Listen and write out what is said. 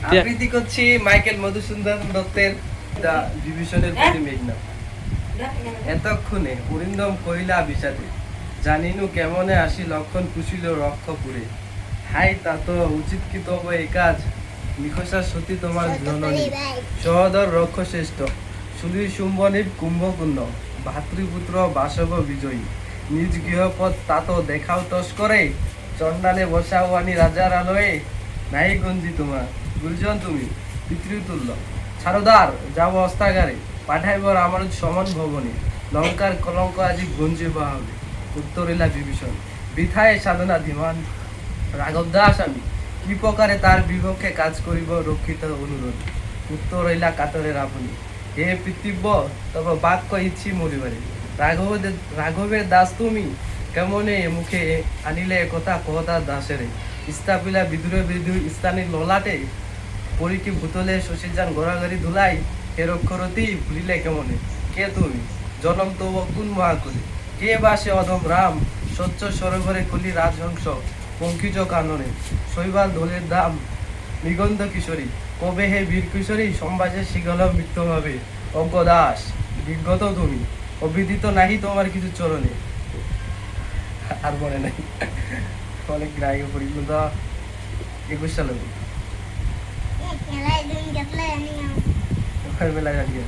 আবৃত্তি করছি মাইকেল মধুসূদন দত্তের দা ডিভিশনের প্রতি মেঘনা। এতক্ষণে অরিন্দম কহিলা বিষাদে, জানিনু কেমনে আসি লক্ষণ কুশিল রক্ষপুরে। হাই তা তো উচিত কি তব এই কাজ, নিখোষা সতী তোমার জননী, সহদর রক্ষ শ্রেষ্ঠ, সুধীর শুম্ভনীপ কুম্ভকুণ্ড, ভাতৃপুত্র বাসব বিজয়ী, নিজ গৃহপথ তাত দেখাও তস করে, চন্ডালে বসাওয়ানি রাজার আলোয়ে, নাই গঞ্জি তোমার গুলজন তুমি পিতৃতুল্য, ছাড়দার যাও অস্তাগারে, পাঠাইবর আমার সমান ভবনে, লঙ্কার কলঙ্ক আজি গঞ্জে বাহাবে। উত্তরিলা বিভীষণ, বৃথায় সাধনা ধীমান, রাঘব দাস আমি কি প্রকারে তার বিপক্ষে কাজ করিব রক্ষিত অনুরোধ। উত্তর হইলা কাতরে রাবণী, হে পিতৃব্য তব বাক্য ইচ্ছি মরিবারে, রাঘবের দাস তুমি কেমনে মুখে আনিলে কথা কহতা দাসেরে, স্থাপিলা বিদুরে বিদু স্থানীয় ললাটে, পরিটি ভূতলে শশীজান গড়াগড়ি ধুলাই, হে রক্ষরতি ভুলিলে কেমনে, কে তুমি জনম তব কোন মহাকুলে, কে বাসে অধম রাম, স্বচ্ছ সরোবরে কলি রাজহংস, পঙ্কিজ কাননে, শৈবাল দোলের দাম, নিগন্ধ কিশোরী, কবে হে বীর কিশোরী সম্বাজে শিগল মৃত্যু হবে, অজ্ঞ দাস বিজ্ঞত তুমি, অবিদিত নাহি তোমার কিছু চরণে। আর মনে নাই, অনেক গ্রাহ্য পরিপূর্ণ 21 সালে বেলা জানিয়ে